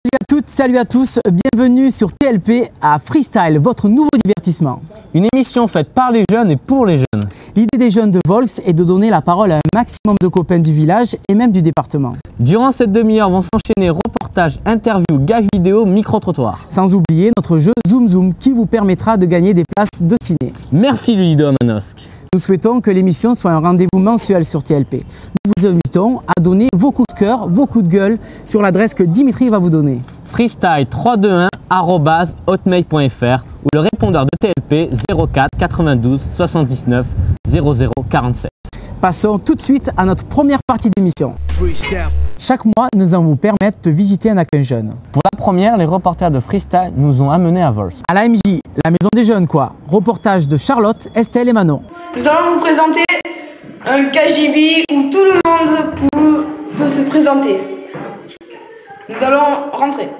Salut à toutes, salut à tous, bienvenue sur TLP à Freestyle, votre nouveau divertissement. Une émission faite par les jeunes et pour les jeunes. L'idée des jeunes de Volx est de donner la parole à un maximum de copains du village et même du département. Durant cette demi-heure vont s'enchaîner reportages, interviews, gags vidéo, micro-trottoirs. Sans oublier notre jeu Zoom Zoom qui vous permettra de gagner des places de ciné. Merci Ludo Manosque. Nous souhaitons que l'émission soit un rendez-vous mensuel sur TLP. Nous vous invitons à donner vos coups de cœur, vos coups de gueule sur l'adresse que Dimitri va vous donner. freestyle321@hotmail.fr ou le répondeur de TLP 04 92 79 00 47. Passons tout de suite à notre première partie d'émission. Chaque mois, nous allons vous permettre de visiter un accueil jeune. Pour la première, les reporters de Freestyle nous ont amenés à Volx. À la MJ, la maison des jeunes quoi. Reportage de Charlotte, Estelle et Manon. Nous allons vous présenter un KGB où tout le monde peut se présenter. Nous allons rentrer.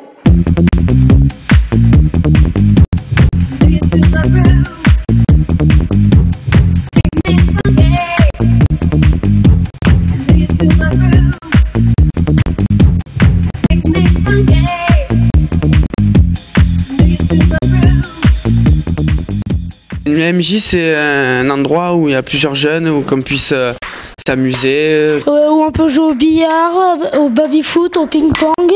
Le MJ, c'est un endroit où il y a plusieurs jeunes, où qu'on puisse s'amuser. Où on peut jouer au billard, au baby-foot, au ping-pong.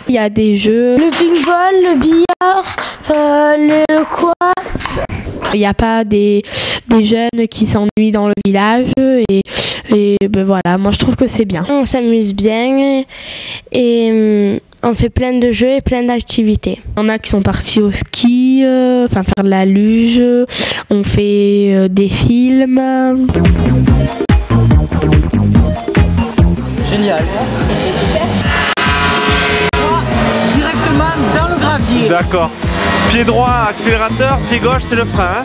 Il y a des jeux, le ping-ball, le billard, le quad. Il n'y a pas des jeunes qui s'ennuient dans le village et ben voilà, moi je trouve que c'est bien. On s'amuse bien et on fait plein de jeux et plein d'activités. Il y en a qui sont partis au ski, faire de la luge, on fait des films. Génial. Directement dans le gravier. D'accord. Pied droit, accélérateur, pied gauche, c'est le frein. Hein,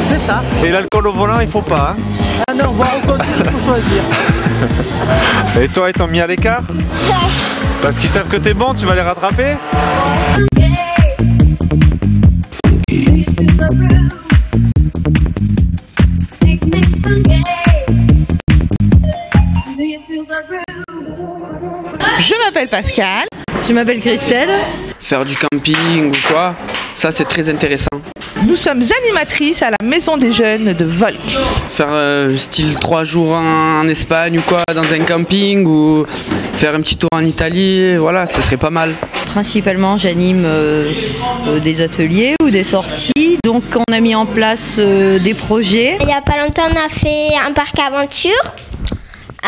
C'est ça. et l'alcool au volant, il faut pas. Hein. Ah non, bon, au continue, il faut choisir. Et toi, ils t'ont mis à l'écart? Parce qu'ils savent que t'es bon, tu vas les rattraper? Je m'appelle Pascal. Je m'appelle Christelle. Faire du camping ou quoi, ça c'est très intéressant. Nous sommes animatrices à la Maison des Jeunes de Volx. Faire style 3 jours en Espagne ou quoi, dans un camping, ou faire un petit tour en Italie, voilà, ça serait pas mal. Principalement, j'anime des ateliers ou des sorties. Donc, on a mis en place des projets. Il n'y a pas longtemps, on a fait un parc aventure.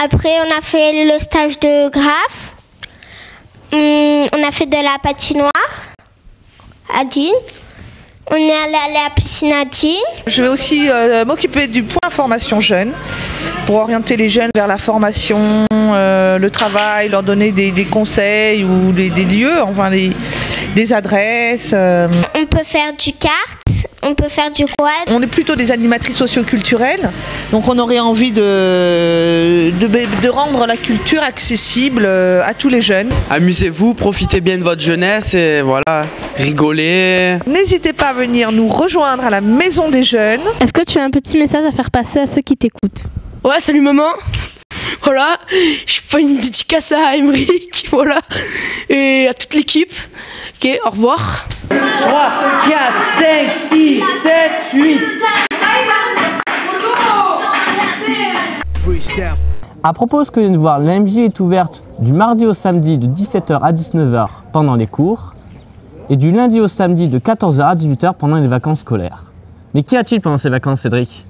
Après, on a fait le stage de graphe. On a fait de la patinoire à Digne. On est allé à la piscine à Digne. Je vais aussi m'occuper du point formation jeunes pour orienter les jeunes vers la formation, le travail, leur donner des conseils ou des lieux, enfin des adresses. On peut faire du kart, on peut faire du quad. On est plutôt des animatrices socio-culturelles, donc on aurait envie de rendre la culture accessible à tous les jeunes. Amusez-vous, profitez bien de votre jeunesse et voilà, rigolez. N'hésitez pas à venir nous rejoindre à la Maison des Jeunes. Est-ce que tu as un petit message à faire passer à ceux qui t'écoutent? Ouais, salut maman. Voilà, je fais une dédicace à Emeric, voilà, et à toute l'équipe. Ok, au revoir. 3, 4, 5, 6, 7, 8. À propos de ce que vient de voir, la MJ est ouverte du mardi au samedi de 17h à 19h pendant les cours et du lundi au samedi de 14h à 18h pendant les vacances scolaires. Mais qu'y a-t-il pendant ces vacances, Cédric?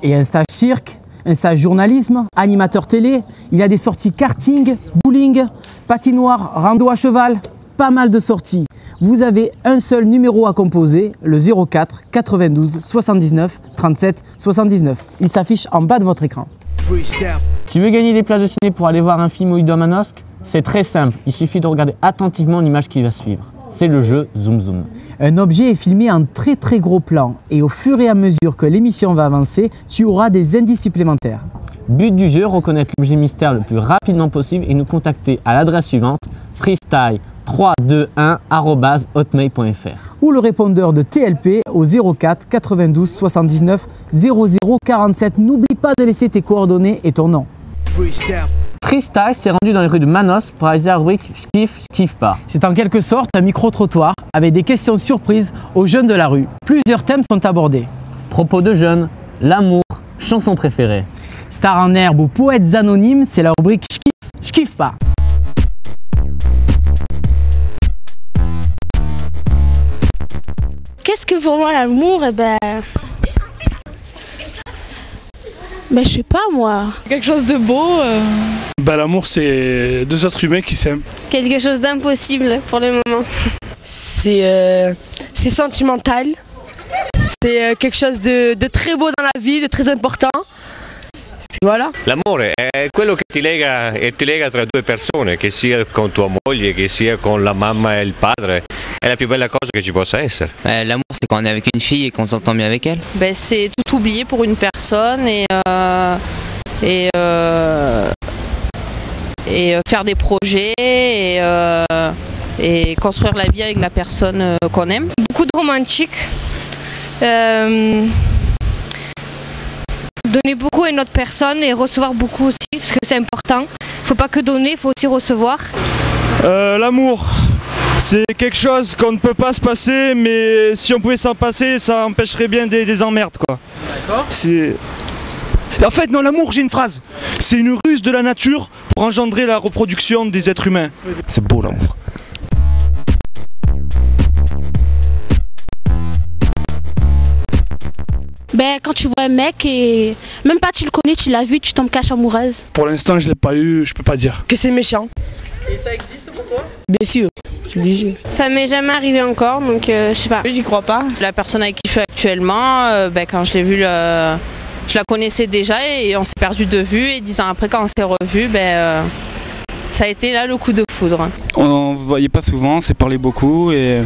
Il y a un stage cirque, un stage journalisme, animateur télé, il y a des sorties karting, bowling, patinoire, rando à cheval, pas mal de sorties. Vous avez un seul numéro à composer, le 04 92 79 37 79. Il s'affiche en bas de votre écran. Tu veux gagner des places de ciné pour aller voir un film au Ludo Manosque? C'est très simple, il suffit de regarder attentivement l'image qui va suivre. C'est le jeu Zoom Zoom. Un objet est filmé en très gros plan et au fur et à mesure que l'émission va avancer, tu auras des indices supplémentaires. But du jeu, reconnaître l'objet mystère le plus rapidement possible et nous contacter à l'adresse suivante freestyle321@hotmail.fr ou le répondeur de TLP au 04 92 79 00 47. N'oublie pas de laisser tes coordonnées et ton nom. Freestyle s'est rendu dans les rues de Manos pour réaliser la rubrique Je kiffe pas. C'est en quelque sorte un micro-trottoir avec des questions surprises aux jeunes de la rue. Plusieurs thèmes sont abordés. Propos de jeunes, l'amour, chanson préférée. Stars en herbe ou poètes anonymes, c'est la rubrique Je kiffe pas. Qu'est-ce que pour moi l'amour? Je sais pas moi. Quelque chose de beau. L'amour, c'est deux êtres humains qui s'aiment. Quelque chose d'impossible pour le moment. C'est sentimental. C'est quelque chose de très beau dans la vie, de très important. Voilà. L'amore è quello che ti lega tra due persone, che sia con tua moglie, che sia con la mamma e il padre. È la più bella cosa che ci possa essere. L'amour, c'est quand on est avec une fille et qu'on s'entend bien avec elle. C'est tout oublier pour une personne et faire des projets et construire la vie avec la personne qu'on aime. Beaucoup de romantique. Donner beaucoup à une autre personne et recevoir beaucoup aussi, parce que c'est important. Il ne faut pas que donner, il faut aussi recevoir. L'amour, c'est quelque chose qu'on ne peut pas se passer, mais si on pouvait s'en passer, ça empêcherait bien des emmerdes, quoi. D'accord. En fait, non, l'amour, j'ai une phrase. C'est une ruse de la nature pour engendrer la reproduction des êtres humains. C'est beau l'amour. Quand tu vois un mec et même pas tu le connais, tu l'as vu, tu tombes cache amoureuse. Pour l'instant, je l'ai pas eu, je peux pas dire. Que c'est méchant. Et ça existe pour toi? Bien sûr, c'est obligé. Ça m'est jamais arrivé encore, donc je sais pas. J'y crois pas. La personne avec qui je suis actuellement, quand je l'ai vue, je la connaissais déjà et on s'est perdu de vue. Et 10 ans après, quand on s'est revus, ça a été là le coup de foudre. On ne voyait pas souvent, on s'est parlé beaucoup et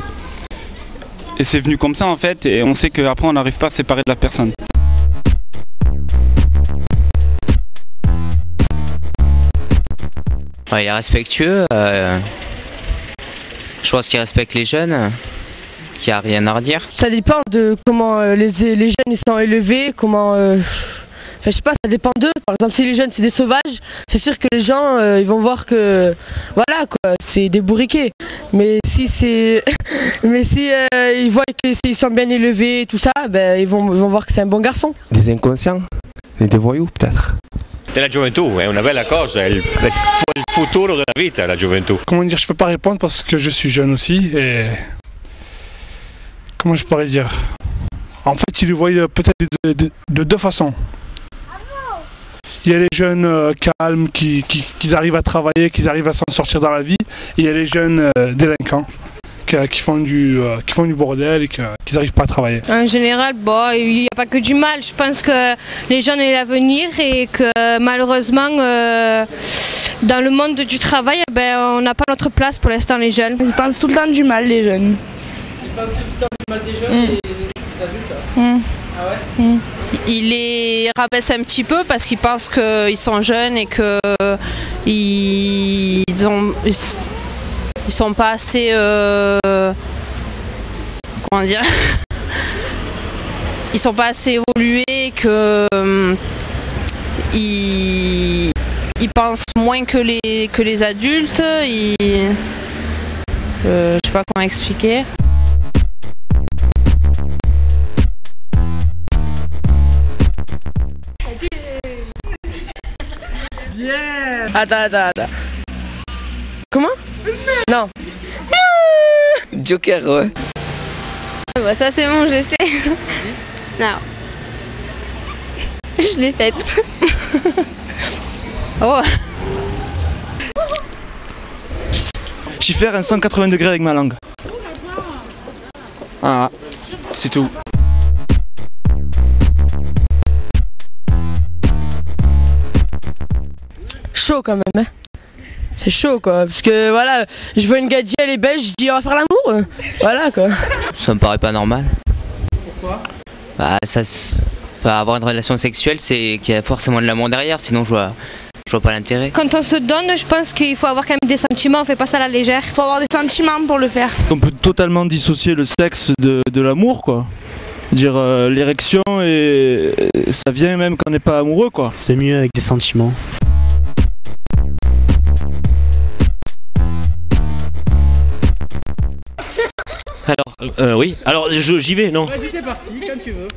c'est venu comme ça en fait. Et on sait qu'après on n'arrive pas à se séparer de la personne. Il est respectueux. Je pense qu'il respecte les jeunes. Qu'il n'y a rien à redire. Ça dépend de comment les jeunes ils sont élevés, comment... je sais pas, ça dépend d'eux. Par exemple, si les jeunes c'est des sauvages, c'est sûr que les gens ils vont voir que voilà quoi, c'est des bourriquets. Mais si c'est, ils voient qu'ils sont bien élevés, tout ça, ils vont voir que c'est un bon garçon. Des inconscients, des voyous peut-être. La gioventù è una bella cosa, è il futuro della vita, la gioventù. Comment dire, je peux pas répondre parce que je suis jeune aussi et... Comment je pourrais dire? En fait, ils le voient peut-être de deux façons. Il y a les jeunes calmes qui arrivent à travailler, qui arrivent à s'en sortir dans la vie, et il y a les jeunes délinquants qui font du bordel et qui n'arrivent pas à travailler. En général, il n'y a pas que du mal. Je pense que les jeunes ont l'avenir et que malheureusement, dans le monde du travail, on n'a pas notre place pour l'instant les jeunes. Ils pensent tout le temps du mal les jeunes. Ils pensent tout le temps du mal des jeunes et des adultes. Ah ouais? Il les rabaisse un petit peu parce qu'ils pensent qu'ils sont jeunes et qu'ils sont pas assez... comment dire? Ils sont pas assez évolués, ils pensent moins que les adultes. Je sais pas comment expliquer. Yeah. Attends. Comment? Non. Joker, ouais. Ça c'est bon, je sais. Non. Je l'ai faite. Oh. J'y fais un 180 degrés avec ma langue. Ah, c'est tout. Chaud quand même, hein. C'est chaud quoi, parce que voilà, je vois une gadie, elle est belle, je dis on va faire l'amour, voilà quoi. Ça me paraît pas normal. Pourquoi? Avoir une relation sexuelle, c'est qu'il y a forcément de l'amour derrière, sinon je vois pas l'intérêt. Quand on se donne, je pense qu'il faut avoir quand même des sentiments, on fait pas ça à la légère. Il faut avoir des sentiments pour le faire. On peut totalement dissocier le sexe de l'amour quoi. Dire l'érection et ça vient même quand on n'est pas amoureux quoi. C'est mieux avec des sentiments. Oui, alors j'y vais, non? Vas-y, c'est parti, quand tu veux.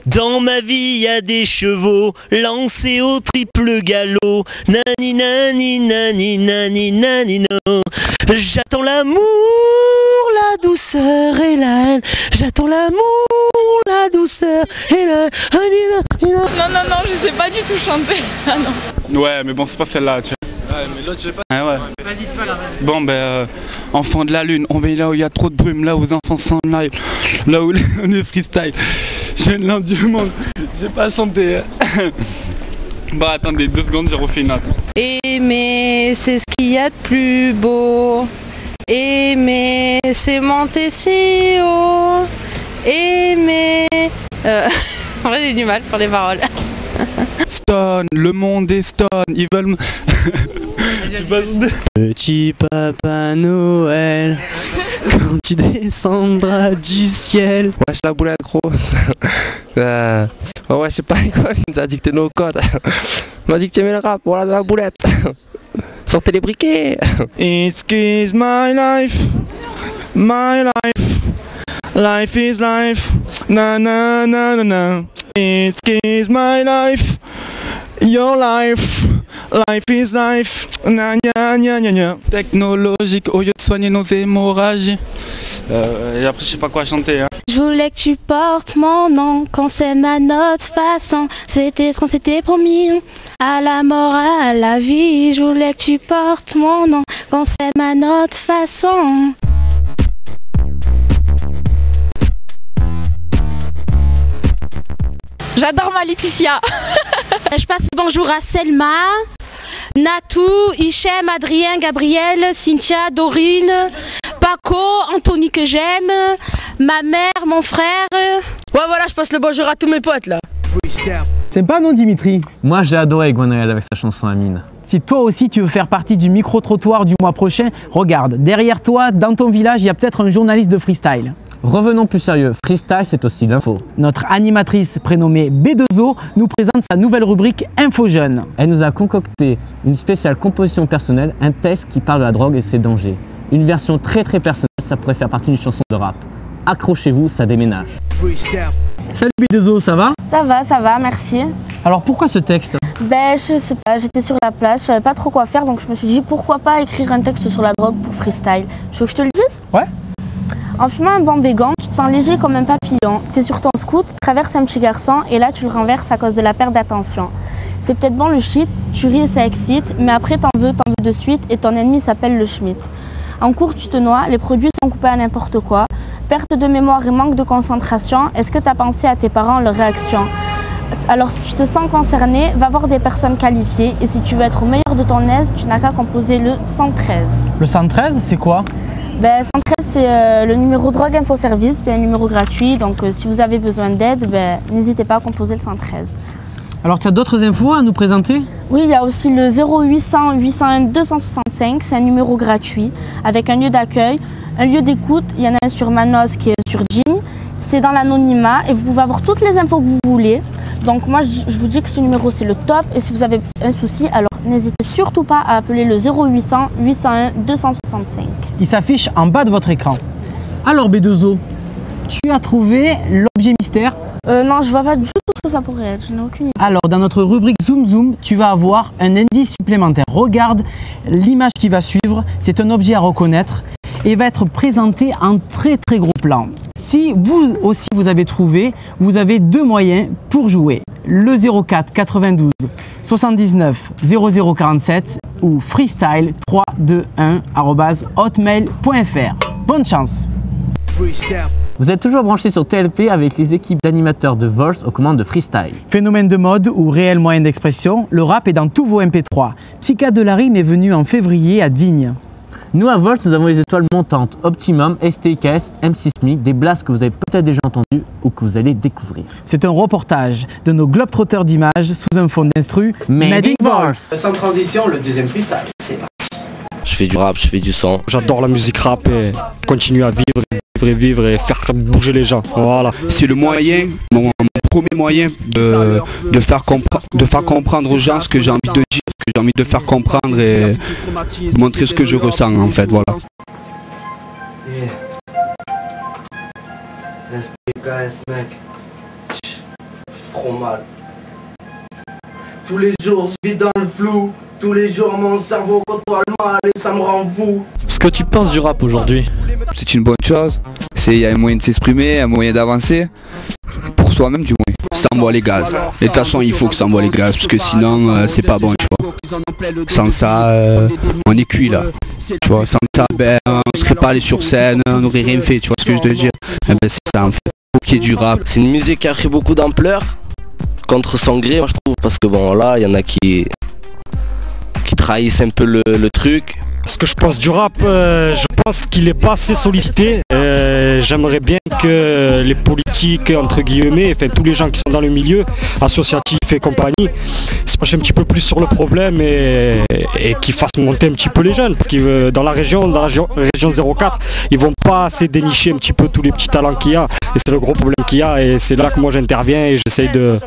Dans ma vie, y a des chevaux lancés au triple galop. Nani nani nani nani nani no. J'attends l'amour, la douceur et la haine. J'attends l'amour, la douceur et la haine. Non, je sais pas du tout chanter. Ah non. Ouais, mais bon, c'est pas celle-là, tu vois. Ouais, mais l'autre, j'ai pas. Ah ouais. Vas-y, c'est pas grave, vas-y. Bon, enfants de la lune, on va là où il y a trop de brume, là où les enfants sont live, là où on est freestyle. J'ai une lampe du monde, j'ai pas chanté. Bah, attendez, 2 secondes, j'ai refait une note. Aimer, c'est ce qu'il y a de plus beau. Aimer, c'est monter si haut. Aimer. En vrai, j'ai du mal pour les paroles. Stone, le monde est stone, ils veulent. Petit Papa Noël, quand tu descendras du ciel. Wesh la boulette gros. Ouais, c'est pas l'école, il nous a dicté nos codes. Il m'a dit que tu aimais le rap, voilà de la boulette. Sortez les briquets. It's kiss my life, my life. Life is life, na na na na na. It's kiss my life, your life. Life is life, na nya nya nya nya. Technologique au lieu de soigner nos hémorragies. Et après, je sais pas quoi chanter. Hein. Je voulais que tu portes mon nom, qu'on s'aime à notre façon. C'était ce qu'on s'était promis, à la mort, à la vie. Je voulais que tu portes mon nom, qu'on s'aime à notre façon. J'adore ma Laetitia. Je passe le bonjour à Selma, Natou, Hichem, Adrien, Gabriel, Cynthia, Dorine, Paco, Anthony que j'aime, ma mère, mon frère. Ouais, voilà, je passe le bonjour à tous mes potes là. Sympa, non, Dimitri? Moi, j'ai adoré Gwenaël avec sa chanson Amine. Si toi aussi tu veux faire partie du micro-trottoir du mois prochain, regarde, derrière toi, dans ton village, il y a peut-être un journaliste de freestyle. Revenons plus sérieux, freestyle c'est aussi l'info. Notre animatrice prénommée B2O nous présente sa nouvelle rubrique Info Jeune. Elle nous a concocté une spéciale composition personnelle, un texte qui parle de la drogue et ses dangers. Une version très personnelle, ça pourrait faire partie d'une chanson de rap. Accrochez-vous, ça déménage. Salut B2O, ça va? Ça va, merci. Alors pourquoi ce texte? Ben, je sais pas, j'étais sur la plage, je savais pas trop quoi faire, donc je me suis dit pourquoi pas écrire un texte sur la drogue pour freestyle. Tu veux que je te le dise? Ouais. En fumant un bon bégon, tu te sens léger comme un papillon. Tu es sur ton scoot, traverses un petit garçon et là tu le renverses à cause de la perte d'attention. C'est peut-être bon le shit, tu ris et ça excite, mais après t'en veux de suite et ton ennemi s'appelle le Schmitt. En cours tu te noies, les produits sont coupés à n'importe quoi. Perte de mémoire et manque de concentration, est-ce que tu as pensé à tes parents, leurs réactions? Alors si tu te sens concerné, va voir des personnes qualifiées et si tu veux être au meilleur de ton aise, tu n'as qu'à composer le 113. Le 113, c'est quoi? Ben, 113, c'est le numéro Drogue Info Service, c'est un numéro gratuit, donc si vous avez besoin d'aide, ben, n'hésitez pas à composer le 113. Alors tu as d'autres infos à nous présenter? Oui, il y a aussi le 0800 801 265, c'est un numéro gratuit, avec un lieu d'accueil, un lieu d'écoute, il y en a un sur Manos qui est sur Jean, c'est dans l'anonymat et vous pouvez avoir toutes les infos que vous voulez. Donc moi je vous dis que ce numéro c'est le top et si vous avez un souci, alors n'hésitez surtout pas à appeler le 0800 801 265. Il s'affiche en bas de votre écran. Alors B2O, tu as trouvé l'objet mystère? Non, je vois pas du tout ce que ça pourrait être, je n'ai aucune idée. Alors dans notre rubrique Zoom Zoom, tu vas avoir un indice supplémentaire. Regarde l'image qui va suivre, c'est un objet à reconnaître et va être présenté en très gros plan. Si vous aussi vous avez trouvé, vous avez 2 moyens pour jouer. Le 04 92 79 0047 ou freestyle321@hotmail.fr. Bonne chance. Vous êtes toujours branchés sur TLP avec les équipes d'animateurs de Vols aux commandes de freestyle. Phénomène de mode ou réel moyen d'expression, le rap est dans tous vos MP3. Psychiatre de la rime est venu en février à Digne. Nous à Vols, nous avons les étoiles montantes, Optimum, STKS, MC Smith, des blasts que vous avez peut-être déjà entendus ou que vous allez découvrir. C'est un reportage de nos globetrotters d'images sous un fond d'instru Made in Vols. Sans transition, le deuxième freestyle, c'est parti. Je fais du rap, je fais du son. J'adore la musique rap et continuer à vivre et faire bouger les gens. Voilà. C'est le moyen, mon premier moyen de faire comprendre aux gens ce que j'ai envie de dire, ce que j'ai envie de faire comprendre et montrer ce que je ressens en fait. Voilà. S mec. Trop mal. Tous les jours je vis dans le flou. Tous les jours mon cerveau côtoie le mal et ça me rend fou. Ce que tu penses du rap aujourd'hui? C'est une bonne chose. Il y a un moyen de s'exprimer, un moyen d'avancer. Pour soi-même du moins. Ça envoie les gaz. Et de toute façon il faut que ça envoie les gaz parce que sinon c'est pas bon, tu vois. Sans ça on est cuit là. Tu vois, sans ça on serait pas allé sur scène, on n'aurait rien fait, tu vois ce que je veux dire. Et ben c'est ça en fait. Faut qu'il y ait du rap. C'est une musique qui a pris beaucoup d'ampleur. Contre son gré moi je trouve, parce que bon là il y en a qui trahissent un peu le truc. Ce que je pense du rap, je pense qu'il n'est pas assez sollicité. J'aimerais bien que les politiques, entre guillemets, enfin tous les gens qui sont dans le milieu, associatifs et compagnie, se penchent un petit peu plus sur le problème et qu'ils fassent monter un petit peu les jeunes. Parce que dans la région 04, ils vont pas assez dénicher un petit peu tous les petits talents qu'il y a. Et c'est le gros problème qu'il y a et c'est là que moi j'interviens et j'essaye de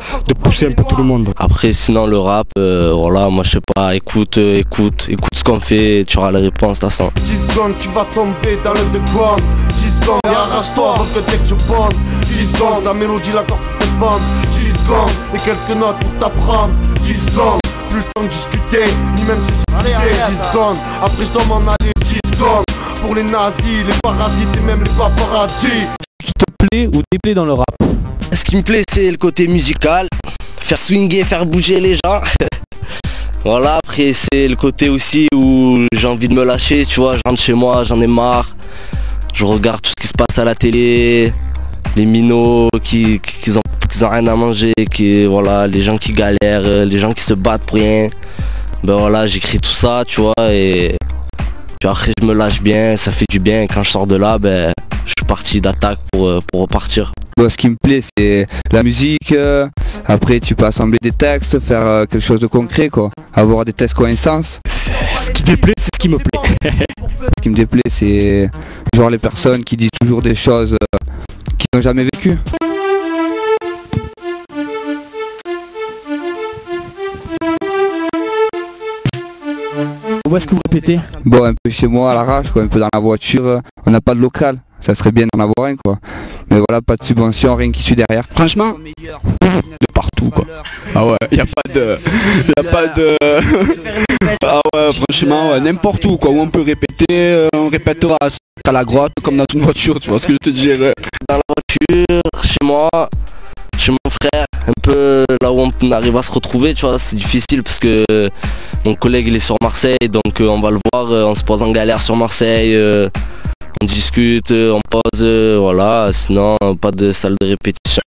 pousser un peu tout le monde. Après sinon le rap, voilà, moi je sais pas, écoute ce qu'on fait, tu auras la réponse de toute façon. 10 secondes, tu vas tomber dans le décompte. 10 secondes, et arrache-toi avant que dès que je bande. 10 secondes, la mélodie, l'accord pour te bande. 10 secondes, et quelques notes pour t'apprendre. 10 secondes, plus le temps de discuter, ni même se discuter. 10 secondes, après je dois m'en aller. 10 secondes, pour les nazis, les parasites et même les paparazzis. Qui te plaît ou déplaît dans le rap? Ce qui me plaît c'est le côté musical, faire swinguer, faire bouger les gens. Voilà, après c'est le côté aussi où j'ai envie de me lâcher, tu vois, je rentre chez moi, j'en ai marre. Je regarde tout ce qui se passe à la télé, les minots qui ont rien à manger, voilà, les gens qui galèrent, les gens qui se battent pour rien. Ben voilà, j'écris tout ça, tu vois, et puis après je me lâche bien, ça fait du bien. Quand je sors de là, ben je suis parti d'attaque pour repartir. Bon, ce qui me plaît c'est la musique, après tu peux assembler des textes, faire quelque chose de concret quoi, avoir des textes qui ont un sens. Ce qui déplaît c'est ce qui me plaît. Ce qui me déplaît c'est genre les personnes qui disent toujours des choses qu'ils n'ont jamais vécues. Où est-ce que vous répétez? Bon, un peu chez moi à l'arrache quoi, un peu dans la voiture, on n'a pas de local. Ça serait bien d'en avoir un quoi. Mais voilà, pas de subvention, rien qui suit derrière. Franchement, de partout quoi. Ah ouais, y a pas de... Ah ouais, franchement, ouais, n'importe où quoi, où on peut répéter, on répétera à la grotte comme dans une voiture, tu vois ce que je te dirais. Dans la voiture, chez moi, chez mon frère, un peu là où on arrive à se retrouver, tu vois, c'est difficile parce que mon collègue il est sur Marseille, donc on va le voir, on se pose en galère sur Marseille. On discute, on pose, voilà, sinon pas de salle de répétition.